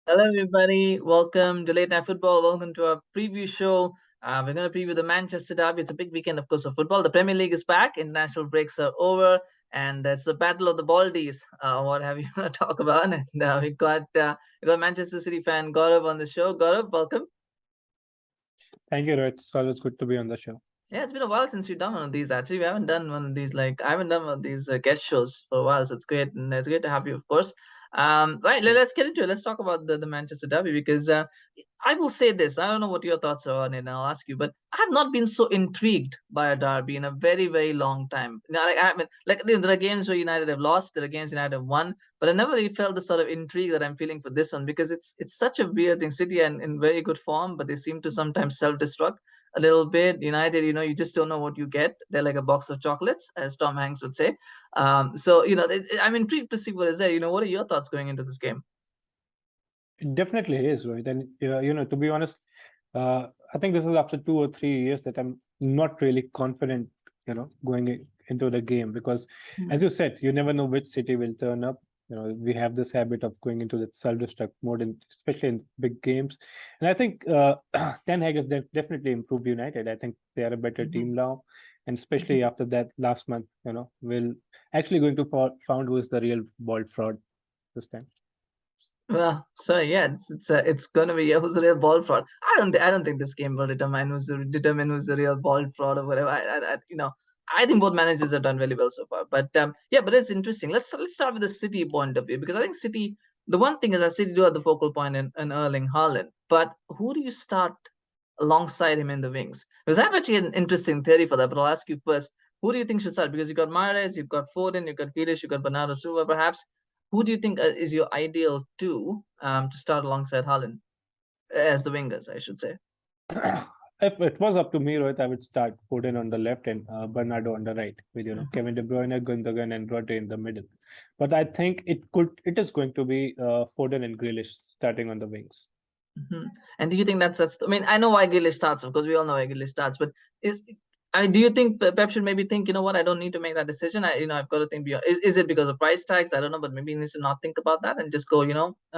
Hello, everybody. Welcome to Late Night Football. Welcome to our preview show. We're going to preview the Manchester Derby. It's a big weekend, of course, of football. The Premier League is back. International breaks are over, and it's the battle of the Baldies. What have you want to talk about? And we got Manchester City fan Gaurav on the show. Gaurav, welcome. Thank you, Rohit. It's always good to be on the show. Yeah, it's been a while since we've done one of these. Actually, we haven't done one of these. Like, I haven't done one of these guest shows for a while, so it's great, and it's great to have you, of course. Right, let's get into it. Let's talk about the Manchester Derby because I will say this. I don't know what your thoughts are on it, and I'll ask you. But I have not been so intrigued by a derby in a very, very long time. Like I haven't, like there are games where United have lost, there are games United have won, but I never really felt the sort of intrigue that I'm feeling for this one because it's such a weird thing. City and in very good form, but they seem to sometimes self-destruct a little bit. United, you just don't know what you get. They're like a box of chocolates, as Tom Hanks would say. I'm intrigued to see what is there. What are your thoughts going into this game? It definitely is, Rohit. And to be honest, I think this is after 2 or 3 years that I'm not really confident, into the game because, as you said, you never know which city will turn up. We have this habit of going into the self-destruct mode, especially in big games. And I think Ten Hag has definitely improved United. I think they are a better Mhm. team now, and especially after that last month, we'll actually going to found who is the real bald fraud this time. Well, so yeah, it's gonna be who's the real ball fraud. I don't think this game will determine who's the real ball fraud or whatever. I think both managers have done really well so far. But yeah, but it's interesting. Let's start with the City point of view because I think City. The one thing is that City do have the focal point in Erling Haaland, but who do you start alongside him in the wings? Because I have actually an interesting theory for that, but I'll ask you first. Who do you think should start? Because you've got Mahrez, you've got Foden, you've got Grealish, you've got Bernardo Silva, perhaps. Who do you think is your ideal two to start alongside Haaland as the wingers, I should say? If it was up to me, Rohit, I would start Foden on the left and Bernardo on the right, with Mhm, Kevin De Bruyne, Gundogan, and Rodri in the middle. But I think it is going to be Foden and Grealish starting on the wings. mhm. And do you think that's? I mean, I know why Grealish starts, of course, we all know why Grealish starts, but is do you think Pep should maybe think, you know what, I don't need to make that decision. I've got to think beyond. Is it because of price tags? I don't know, but maybe he needs to not think about that and just go,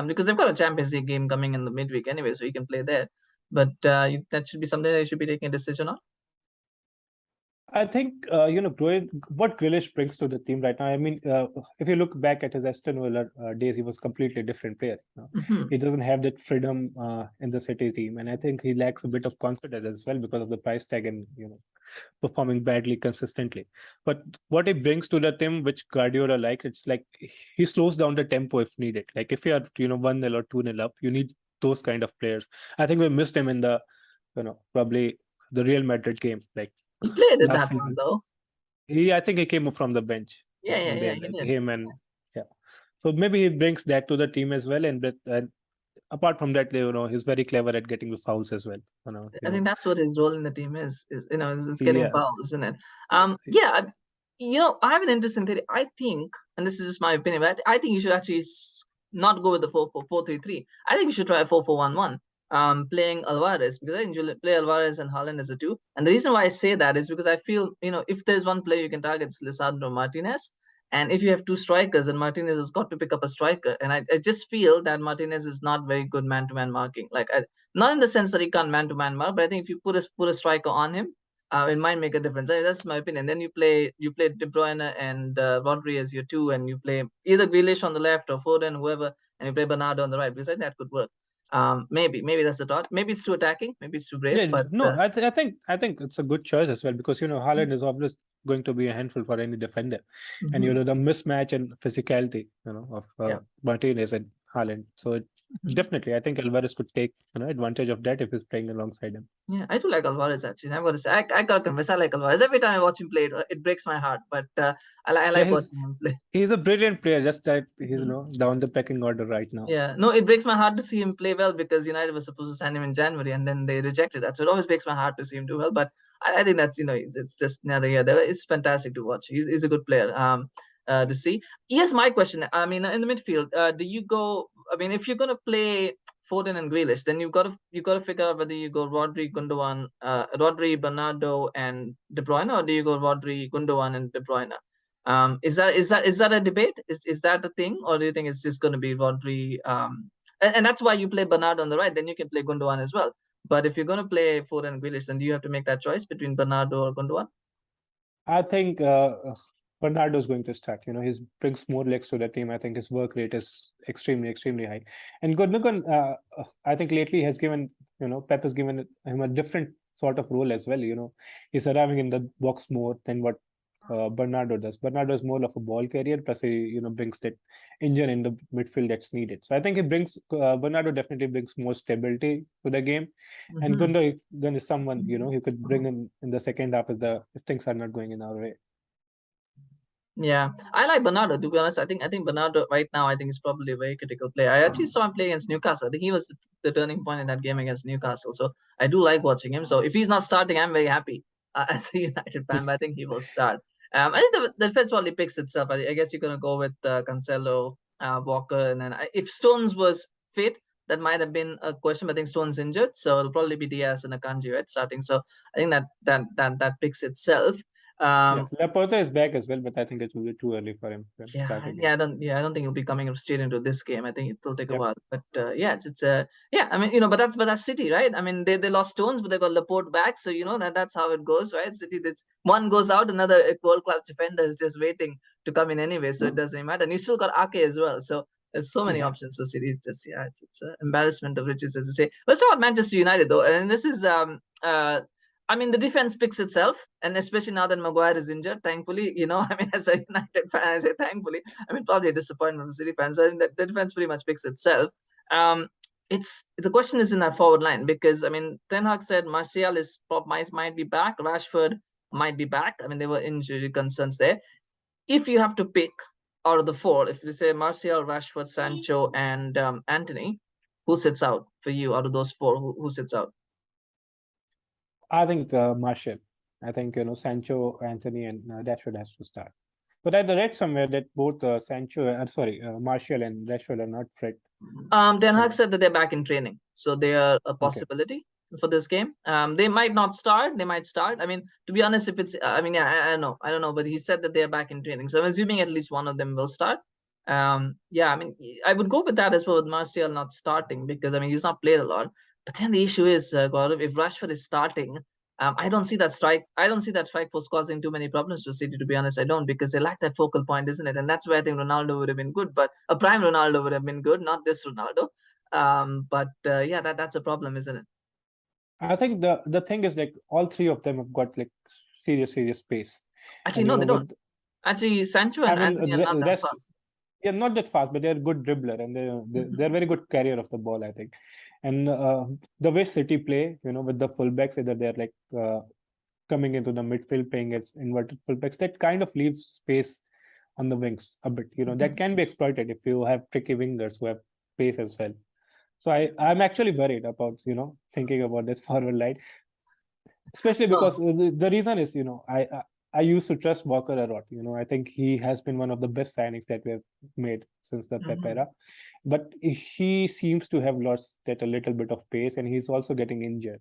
because they've got a Champions League game coming in the midweek anyway, so he can play there. But that should be something that he should be taking a decision on. I think what Grealish brings to the team right now. I mean, if you look back at his Aston Villa days, he was completely different player. Hmm. He doesn't have that freedom in the City team, and I think he lacks a bit of confidence as well because of the price tag and performing badly consistently. But what he brings to the team, which Guardiola like, it's like he slows down the tempo if needed. Like if you are 1-0 or 2-0 up, you need those kind of players. I think we missed him in the probably the Real Madrid game, like He played in last that one season. though. I think he came from the bench Yeah, yeah, yeah, there, he like did. him and yeah. So maybe he brings that to the team as well, and apart from that, he's very clever at getting the fouls as well. I think that's what his role in the team is getting Yeah. fouls, isn't it? Yeah, I have an interesting theory. I think, and this is just my opinion, but I think you should actually not go with the 4-4-3. I think you should try a 4-4-1-1. Playing Alvarez because I think you play Alvarez and Haaland as a two. And the reason why I say that is because I feel, if there's one player you can target, it's Lisandro Martinez. And if you have two strikers, and Martinez has got to pick up a striker. And I just feel that Martinez is not very good man-to-man marking. Not in the sense that he can't man-to-man mark, but I think if you put a striker on him, it might make a difference. That's my opinion. Then you play De Bruyne and Rodri as your two, and you play either Grealish on the left or Foden, whoever, and you play Bernardo on the right because I think that could work. Maybe that's the thought. Maybe it's too attacking. Maybe it's too brave. Yeah, But no, I think it's a good choice as well because Haaland is obviously going to be a handful for any defender, and Mhm, the mismatch and physicality of yeah. Martinez and Haaland. So Mhm. definitely, I think Alvarez could take advantage of that if he's playing alongside him. Yeah, I do like Alvarez actually. I've got to say, I gotta confess, I like Alvarez. Every time I watch him play, it breaks my heart. But I Yeah, like watching him play. he's a brilliant player. Just that he's Mhm. down the pecking order right now. Yeah, no, it breaks my heart to see him play well because United was supposed to sign him in January and then they rejected that. So it always breaks my heart to see him do well. But I think that's it's just neither here. There. It's fantastic to watch. He's a good player. To see. Here's my question. I mean, in the midfield, do you go? I mean, if you're gonna play Foden and Grealish, then you got to figure out whether you go Rodri, Gundogan, Rodri, Bernardo, and De Bruyne, or do you go Rodri, Gundogan, and De Bruyne? Is that a debate? Is that a thing, or do you think it's just going to be Rodri? and that's why you play Bernardo on the right. Then you can play Gundogan as well. But if you're going to play Foden and Grealish, then do you have to make that choice between Bernardo or Gundogan? I think Bernardo is going to start. He brings more legs to the team. I think his work rate is extremely high. And Gundogan, I think lately has given, Pep has given him a different sort of role as well. He's arriving in the box more than what Bernardo does. Bernardo is more of a ball carrier, plus he, brings that engine in the midfield that's needed. So I think he brings Bernardo definitely brings more stability to the game, and Gundogan is someone you could bring in the second half if things are not going in our way. Yeah, I like Bernardo, to be honest. I think Bernardo right now, I think is probably a very critical player. I actually saw him play against Newcastle. I think he was the turning point in that game against Newcastle. So I do like watching him. So if he's not starting, I'm very happy as a United fan. But I think he will start. I think the defense probably picks itself. I guess you're gonna go with Cancelo, Walker, and then if Stones was fit, that might have been a question. But I think Stone's injured, so it'll probably be Diaz and Akanji, right, starting. So I think that picks itself. Laporta is back as well, but I think it will be too early for him to start again. I don't think he'll be coming straight into this game. I think it will take a while. But I mean, but that's City, right? I mean, they lost Stones, but they got Laporte back, so that's how it goes, right? City, that's one goes out, another world-class defender is just waiting to come in anyway, so it doesn't matter. And you still got Ake as well, so there's so many options for City. It's just it's an embarrassment of riches, as I say. Let's talk about Manchester United though, and this is I mean, the defense picks itself, and especially now that Maguire is injured, thankfully, I mean, as a United fan, I say thankfully, I mean, probably a disappointment for City fans. So I think that the defense pretty much picks itself. It's the question is in that forward line, because I mean, Ten Hag said Martial might be back, Rashford might be back. I mean, there were injury concerns there. If you have to pick out of the four, if you say Martial, Rashford, Sancho, and Antony, who sits out for you out of those four? Who sits out? I think Martial. I think Sancho, Antony, and Rashford has to start. But I read somewhere that both Martial and Rashford are not fit. Ten Hag said that they're back in training, so they are a possibility for this game. They might not start. They might start. I mean, to be honest, if it's, I mean, I don't know, but he said that they are back in training, so I'm assuming at least one of them will start. I mean, I would go with that as well, with Martial not starting, because I mean he's not played a lot. But then the issue is, Gaurav, if Rashford is starting, I don't see that strike force causing too many problems for City, to be honest. I don't, because they lack that focal point, isn't it? And that's where I think Ronaldo would have been good, but a prime Ronaldo would have been good, not this Ronaldo. That's a problem, isn't it? I think the thing is, like, all three of them have got like serious pace. Actually, no, they don't. Actually, Sancho and Antony are not that fast. Yeah, not that fast, but they're good dribbler, and they're very good carrier of the ball, I think. And the way City play, with the fullbacks, either they're like coming into the midfield, playing as inverted fullbacks, that kind of leaves space on the wings a bit. That can be exploited if you have tricky wingers who have pace as well. So I'm actually worried about thinking about this forward line, especially because the reason is I used to trust Walker a lot. I think he has been one of the best signings that we have made since the Pep era. But he seems to have lost that a little bit of pace, and he's also getting injured.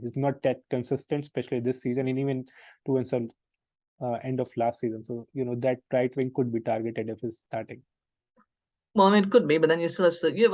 He's not that consistent, especially this season, and even towards the end of last season. So, that right wing could be targeted if he's starting. Well, I mean, it could be, but then you still have you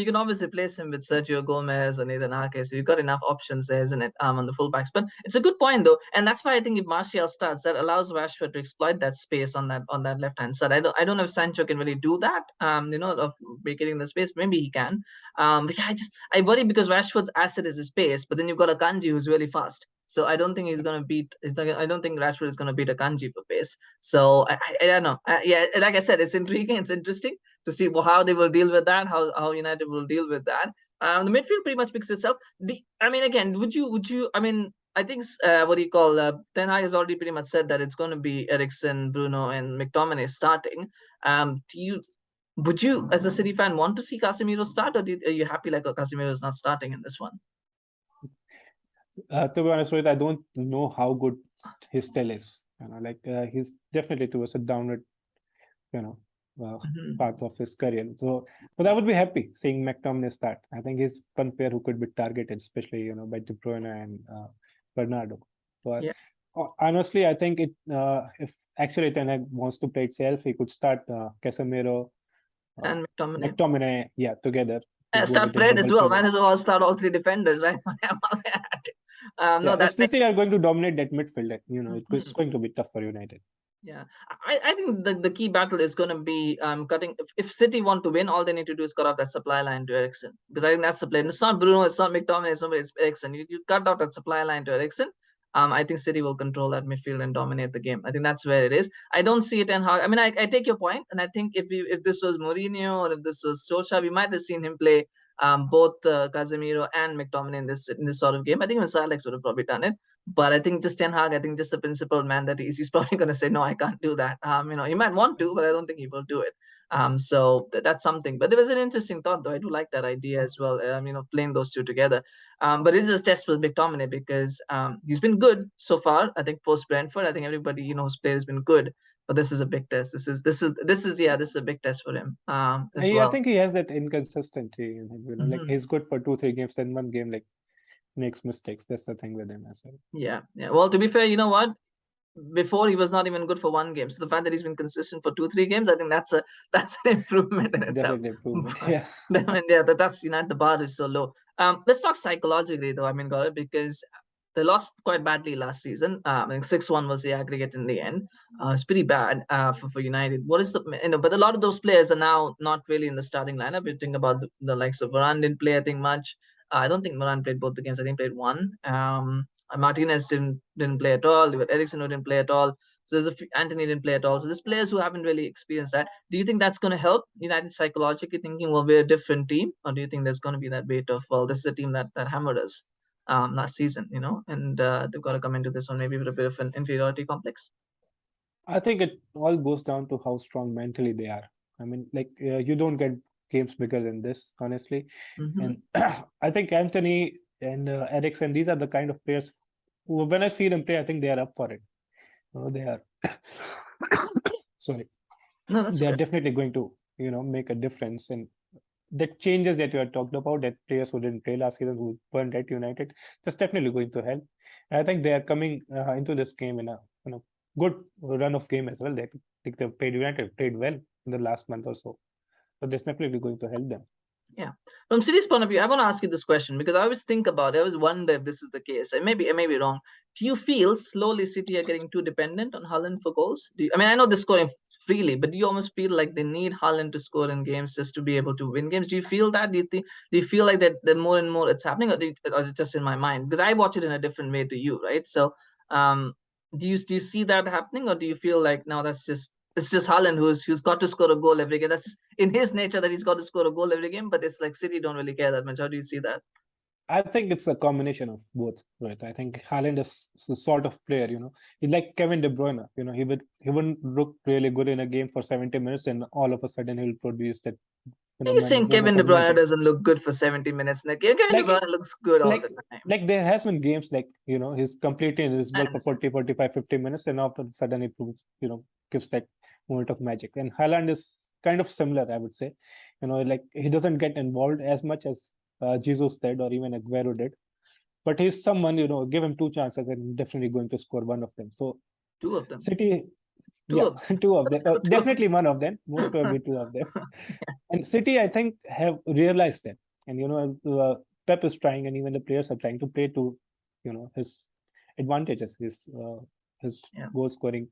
can always replace him with Sergio Gomez or Nathan Ake, so you've got enough options there, isn't it? On the fullbacks. But it's a good point though, and that's why I think if Martial starts, that allows Rashford to exploit that space on that left hand side. I don't know if Sancho can really do that. Of vacating the space. Maybe he can. But yeah, I worry because Rashford's asset is his pace, but then you've got Akanji who's really fast. So I don't think he's gonna beat. I don't think Rashford is gonna beat Akanji for pace. So I don't know. Like I said, it's intriguing. It's interesting to see how they will deal with that. How United will deal with that. The midfield pretty much picks itself. I mean, again, would you? I mean, I think Ten Hag has already pretty much said that it's going to be Eriksen, Bruno, and McTominay starting. Would you, as a City fan, want to see Casemiro start, or are you happy like Casemiro is not starting in this one? To be honest with you, I don't know how good his style is. He's definitely towards a downward, part of his career. So, but I would be happy seeing McTominay start. I think he's one player who could be targeted, especially by Bruyne and Bernardo. But honestly, I think if actually Ten Hag wants to play itself, he could start Casemiro and McTominay, together. Start Fred as well. Might as well start all three defenders, right? No, that if they are going to dominate that midfield, it's Mhm. going to be tough for United. Yeah, I think the key battle is going to be cutting. If City want to win, all they need to do is cut off that supply line to Eriksen, because I think that's the play. And it's not Bruno, it's not McTominay, it's Eriksen. You cut out that supply line to Eriksen. I think City will control that midfield and dominate the game. I think that's where it is. I don't see it in how. I mean, I take your point, and I think if this was Mourinho or if this was Solskjaer, we might have seen him play both Casemiro and McTominay in this sort of game. I think even Alex would have probably done it. But I think just Ten Hag, I think just the principled man that he's probably going to say, no, I can't do that. He might want to, but I don't think he will do it. So that's something. But it was an interesting thought, though. I do like that idea as well. Playing those two together. But it's just a test with McTominay because he's been good so far. I think post Brentford, I think everybody who's played has been good. But this is a big test. This is a big test for him as well. I think he has that inconsistency in him. Like Mhm. he's good for 2-3 games, then one game like makes mistakes. That's the thing with him as well. Yeah. Well, to be fair, you know what? Before he was not even good for one game. So the fact that he's been consistent for 2-3 games, I think that's an improvement in itself. Definitely improvement. Yeah. That's the bar is so low. Let's talk psychologically though. I mean, Gaurav, because they lost quite badly last season. I think 6-1 was the aggregate in the end. It's pretty bad for United. What is but a lot of those players are now not really in the starting lineup. You think about the likes of Varane didn't play, I think, much. I don't think Varane played both the games. I think played one. Martinez didn't play at all. Eriksen didn't play at all. So there's Antony didn't play at all. So there's players who haven't really experienced that. Do you think that's going to help United psychologically, thinking, well, we're a different team, or do you think there's going to be that weight of, well, this is a team that hammered us last season, and they've got to come into this one maybe with a bit of an inferiority complex? I think it all goes down to how strong mentally they are. I mean, like you don't get games bigger than this, honestly. Mm-hmm. And I think Antony and Eriksen, these are the kind of players who, when I see them play, I think they are up for it. They are. Sorry. No, that's They are okay. definitely going to, make a difference. And the changes that you had talked about, that players who didn't play last season, who weren't at United, that's definitely going to help. And I think they are coming into this game in a good run of game as well. They think they've played United played well in the last month or so. So that's definitely going to help them. Yeah. From City's point of view, I want to ask you this question because I always think about it. I always wonder if this is the case. I may be wrong. Do you feel slowly City are getting too dependent on Haaland for goals? I know they're scoring freely, but do you almost feel like they need Haaland to score in games just to be able to win games? Do you feel that? Do you feel like that more and more it's happening, or is it just in my mind? Because I watch it in a different way to you, right? So, do you see that happening, or do you feel like now it's just Haaland who's got to score a goal every game? That's in his nature that he's got to score a goal every game, but it's like City don't really care that much. How do you see that? I think it's a combination of both, right? I think Haaland is the sort of player, he's like Kevin De Bruyne. He wouldn't look really good in a game for 70 minutes, and all of a sudden he'll produce that, Are you saying moment Kevin De of Bruyne magic. doesn't look good for 70 minutes? Kevin De Like Bruyne looks good all like the time. like there has been games like he's completely invisible for Understand. 40 45 50 minutes, and after sudden he proves gives that moment of magic. And Haaland is kind of similar, I would say. Like he doesn't get involved as much as Jesus did or even Aguero did, but he's someone, give him two chances and definitely going to score one of them. So Two of them. City, Two yeah, of them. two of them, Let's go two of definitely one of them, most probably two of them. yeah. And City, I think, have realized that. And, Pep is trying, and even the players are trying to play to, his advantages, his Yeah. goal scoring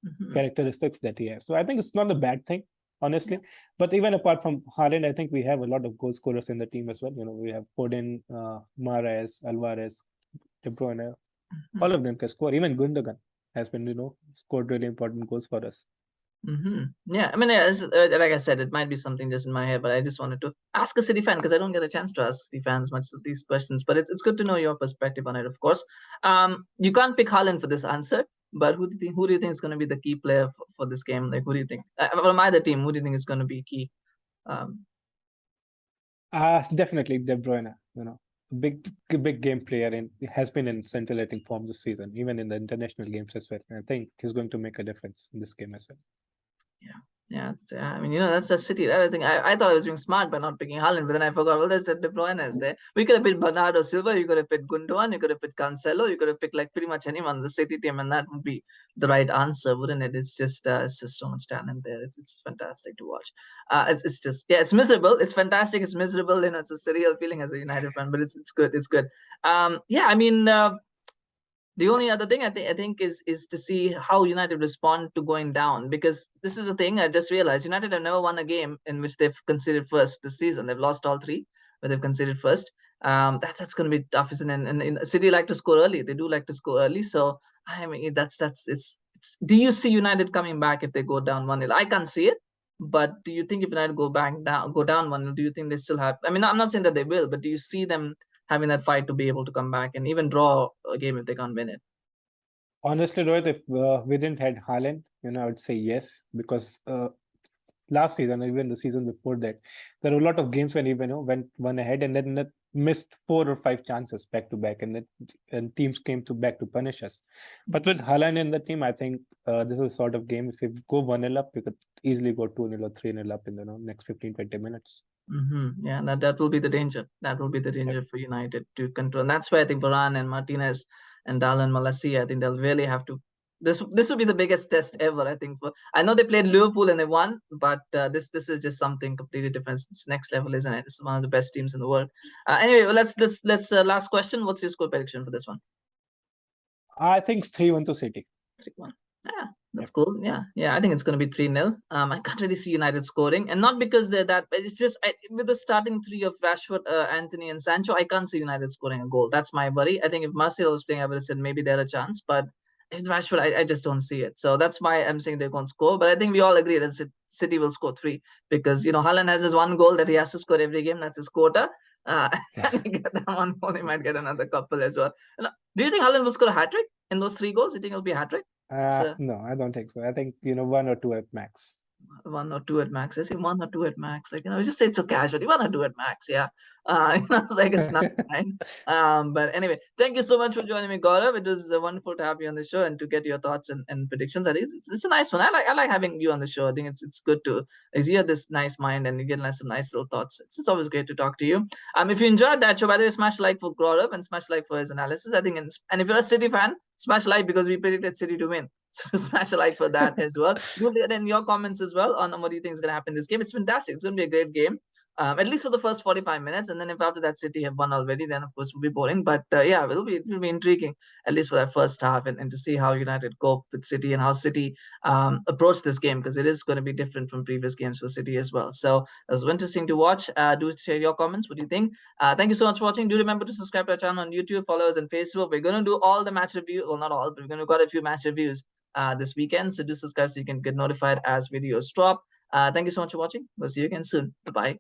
Mhm. characteristics that he has. So I think it's not a bad thing, honestly. Yeah. But even apart from Haaland, I think we have a lot of goal scorers in the team as well. We have Foden, Mahrez, Alvarez, De Bruyne. Mhm. All of them can score. Even Gundogan has been, scored really important goals for us. Yeah, like I said, it might be something just in my head, but I just wanted to ask a City fan because I don't get a chance to ask City fans much of these questions. But it's good to know your perspective on it, of course. You can't pick Haaland for this answer, but who do you think is going to be the key player for this game? Like, who do you think from either team? Who do you think is going to be key? Definitely De Bruyne. Big game player, and has been in scintillating form this season, even in the international games as well. And I think he's going to make a difference in this game as well. Yeah. Yeah, I mean, that's a City, right? I think I thought I was being smart by not picking Haaland, but then I forgot, well, there's the De Bruyne is there. We could have picked Bernardo Silva, you could have picked Gundogan, you could have picked Cancelo, you could have picked like pretty much anyone in the City team, and that would be the right answer, wouldn't it? It's just so much talent there. It's fantastic to watch. It's just, yeah, it's miserable. It's fantastic. It's miserable. It's a surreal feeling as a United fan, but it's good. It's good. Yeah, I mean. The only other thing I think is to see how United respond to going down, because this is a thing I just realized. United have never won a game in which they've conceded first this season. They've lost all three, but they've conceded first. That's going to be tough, isn't it? And City like to score early. They do like to score early. So I mean, that's it's. Do you see United coming back if they go down 1-0? I can't see it. But do you think if United go down 1-0, do you think they still have? I mean, I'm not saying that they will, but do you see them having that fight to be able to come back and even draw a game if they can't win it? Honestly, Rohit, if we didn't had Haaland, I would say yes, because last season, even the season before that, there were a lot of games when he went one ahead and then missed 4 or 5 chances back to back, and teams came back to punish us. But with Haaland in the team, I think this is sort of game. If you go 1-0 up, you could easily go 2-0 or 3-0 up in the next 15-20 minutes. Yeah, that will be the danger. That will be the danger for United to control. And that's why I think Varane and Martinez and Darlan Malacia, I think they'll really have to. This will be the biggest test ever, I think. I know they played Liverpool and they won, but this is just something completely different. It's next level, isn't it? It's one of the best teams in the world. Anyway, well, let's last question. What's your score prediction for this one? I think it's 3-1 to City. 3-1. Yeah, that's cool. Yeah. I think it's going to be 3-0. I can't really see United scoring, and not because they're that. It's just with the starting three of Rashford, Antony, and Sancho, I can't see United scoring a goal. That's my worry. I think if Marcelo was playing, I would have said maybe they're a chance, but if Rashford, I just don't see it. So that's why I'm saying they're going to score. But I think we all agree that City will score 3 because Haaland has his one goal that he has to score every game. That's his quota. And he get that one goal, he might get another couple as well. Do you think Haaland will score a hat trick in those 3 goals? Do you think it'll be a hat trick? No, I don't think so. I think 1 or 2 at max. 1 or 2 at max. I say 1 or 2 at max. Like, just say it's so casually. 1 or 2 at max. Yeah. It's like it's not fine. But anyway, thank you so much for joining me, Gaurav. It was wonderful to have you on the show and to get your thoughts and predictions. I think it's a nice one. I like having you on the show. I think it's good to you have this nice mind and you get some nice little thoughts. It's always great to talk to you. If you enjoyed that show, by the way, smash like for Gaurav and smash like for his analysis. I think, and if you're a City fan, smash like because we predicted City to win. So smash a like for that as well. Do let in your comments as well on what do you think is going to happen in this game. It's fantastic. It's going to be a great game. At least for the first 45 minutes, and then if after that City have won already, then of course it will be boring. But yeah, it'll be intriguing at least for that first half, and to see how United cope with City and how City approach this game, because it is going to be different from previous games for City as well. So it was interesting to watch. Do share your comments. What do you think? Thank you so much for watching. Do remember to subscribe to our channel on YouTube, follow us on Facebook. We're going to do all the match review. Well, not all, but we're going to got a few match reviews this weekend. So do subscribe so you can get notified as videos drop. Thank you so much for watching. We'll see you again soon. Bye-bye.